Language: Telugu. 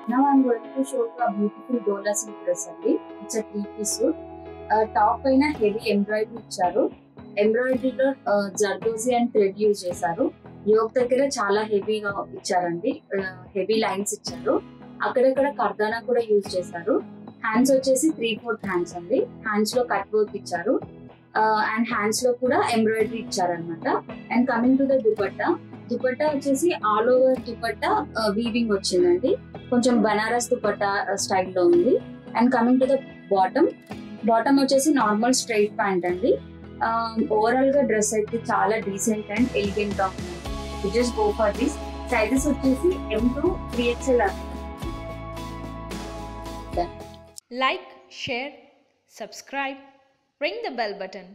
Now I'm going to show you a beautiful Dola silk dress అండి. It's a three-piece suit. Top పైన హెవీ ఎంబ్రాయిడరీ ఇచ్చారు. ఎంబ్రాయిడరీలో జర్దోజీ అండ్ థ్రెడ్ యూజ్ చేశారు. యోక్ దగ్గర చాలా హెవీగా ఇచ్చారండి. హెవీ లైన్స్ ఇచ్చారు. అక్కడక్కడ కర్దానా కూడా యూజ్ చేశారు. హ్యాండ్స్ వచ్చేసి 3/4 హ్యాండ్స్ అండి. హ్యాండ్స్ లో కట్ వర్క్ ఇచ్చారు. అండ్ హ్యాండ్స్ లో కూడా ఎంబ్రాయిడరీ ఇచ్చారనమాట. And coming to the dupatta, dupatta వచ్చేసి ఆల్ ఓవర్ దుపట్టా వీవింగ్ వచ్చిందండి. కొంచెం బనారస్ దుపట్టా స్టైల్లో ఉంది. And coming to the bottom, bottom వచ్చేసి నార్మల్ స్ట్రైట్ ప్యాంట్ అండి. ఓవరాల్ గా డ్రెస్ అయితే చాలా డీసెంట్ అండ్ ఎలిగెంట్ గా ఉంది. Just go for this. Sizes వచ్చేసి M to 3XL. Like, share, subscribe, ring the bell button.